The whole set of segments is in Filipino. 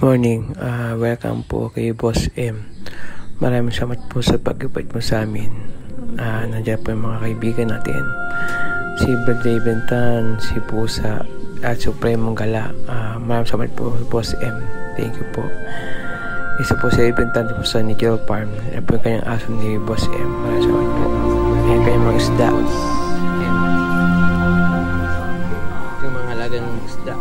Morning, welcome po kay Boss M. Maraming salamat po sa pag-invite mo sa amin. Nandiyan po yung mga kaibigan natin. Si Birthday Bentan, si Pusa, at Supremong Gala. Maraming salamat po, Boss M. Thank you po. Isa po sa Bentan po sa Nickel Farm. Yan po yung kanyang aso ni Boss M. Maraming salamat po. Yan kanyang mga isda. Yung mga alagang isda.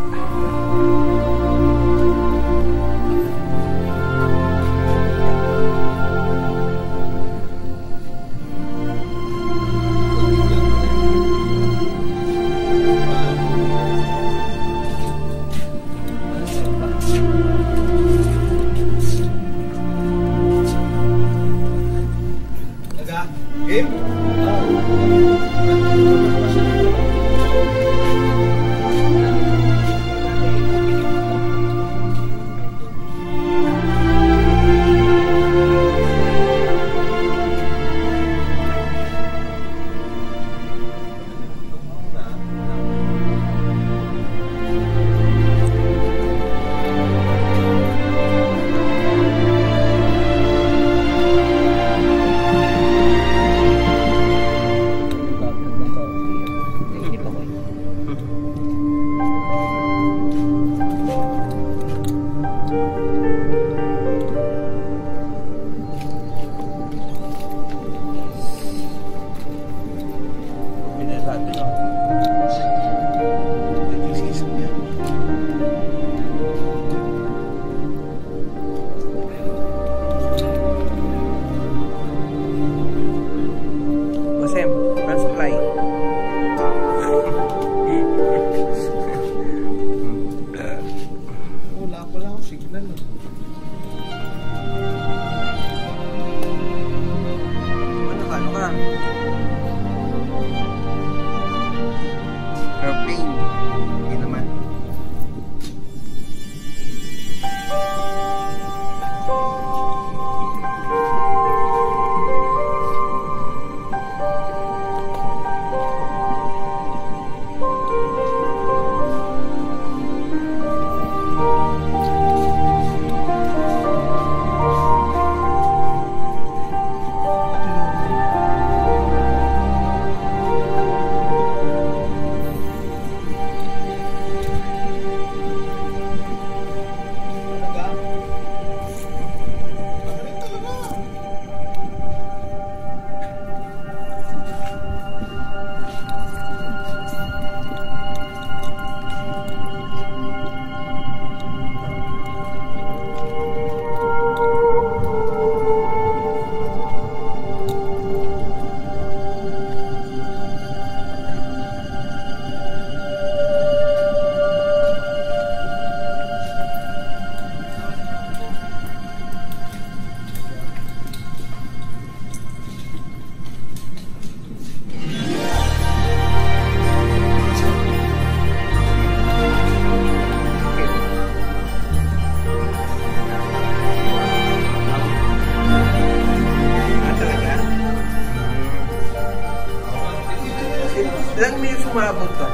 Ilang meters umabot to?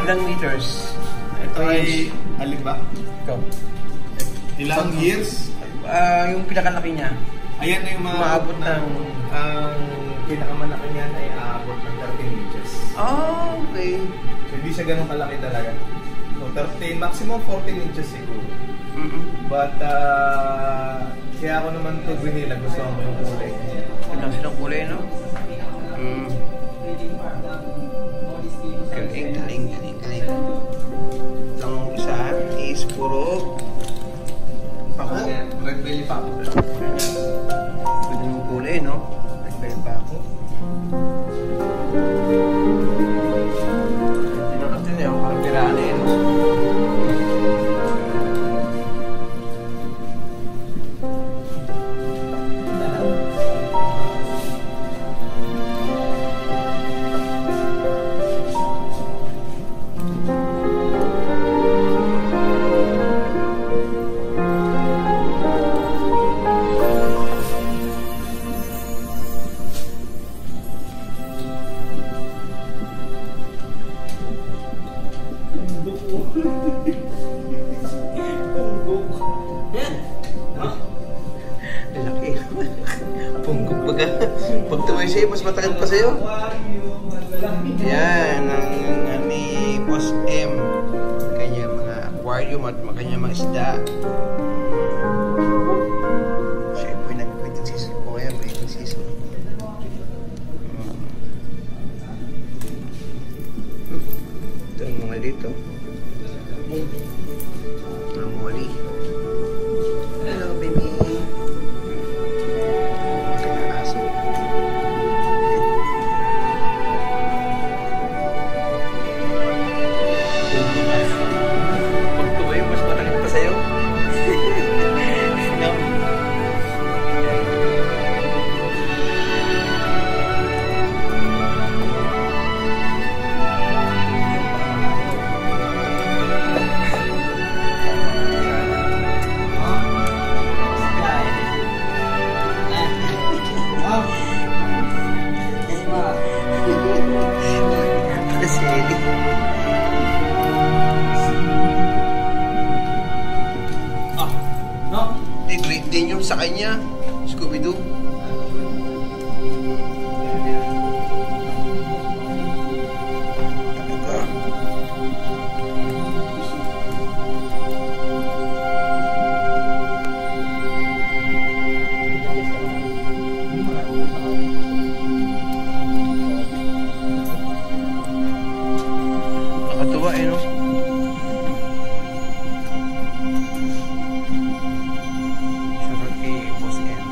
Ilang meters? Ito ay, alin ba? Ito. Ilang years? Yung pinakalaki niya. Ayan na yung mga umabot ng... Ang pinakamalaki niyan ay aabot ng 13 inches. Oh, okay. So, hindi siya ganun kalaki talaga. So, 13, maximum 14 inches siguro. But, kaya ako naman ito binila. Gusto ko yung kulay. Ganda silang kulay, no? Galing. Ang isa is puro pako. Red belly pako. Pwede yung kulay, no? Red belly pako. Tinangkat din yun, parang piraan eh, no? Laki. Punggok baga. Pag tumayo sa'yo, mas matagal pa sa'yo. Yan, ang ni Boss M. Kanya mga aquarium at kanya mga isda. Siya po yung nag-breeding season po ngayon, breeding season. Ito yung mga dito. Ang wali. Hello, baby. Aso. Pag tumayo, mas matakit pa sa'yo. No? Silly. No? Di great din yung sa kanya. Scooby-Doo. Nakatuwa eh, no? Shoutout kay Boss M.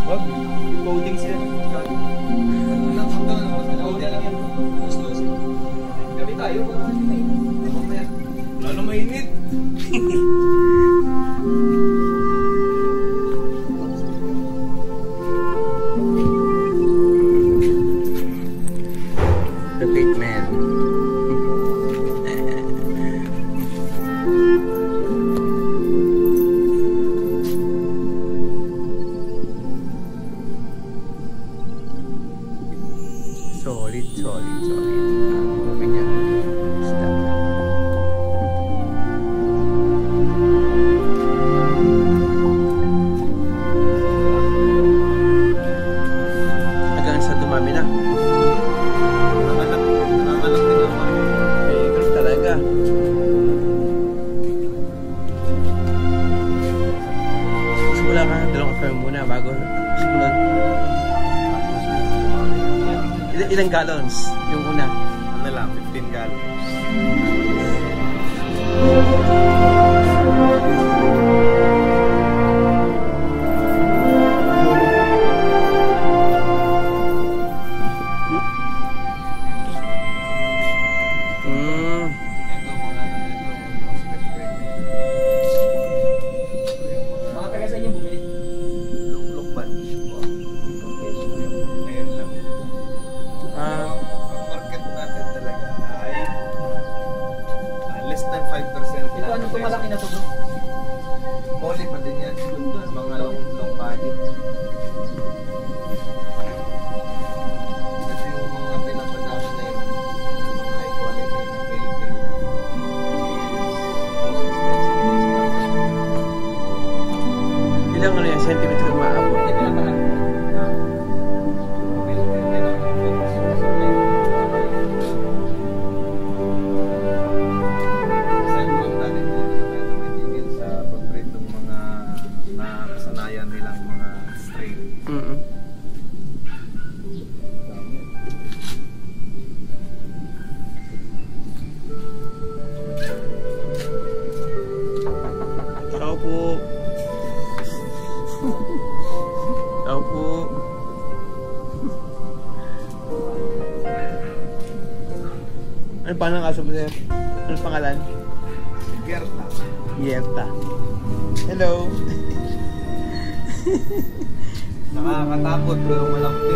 Wag, coding sila. Gabi tayo. Lalo mainit. The Big Man. Solid, solid, solid. Ang kanyang isda. Hanggang sa dumami na. Nangangalak din naman. Ganun talaga. Simula ka, dalawang affirm muna bago sumunod. Ilang gallons yung una? Ano lang, 15 gallons. Mga taga sa inyo bumili. Lukluk bunch. Ngayon lang. Ang market natin talaga ay less than 5% Ito ano itong malaki na to bro? Molly pa din yan. Mga long body. Ito yung mga pinapadami na yun. High quality na Philippine. Most expensive. Ilang ano yan, centimeter maabot? Ito lang pala. Sa pag-breed ng mga nakasanayan nilang mga strain. Tao po. Tao po. Ano pa ng aso mo, sir? Ano pangalan? Gerta. Yerta. Hello. Nakakatakot pero malaki.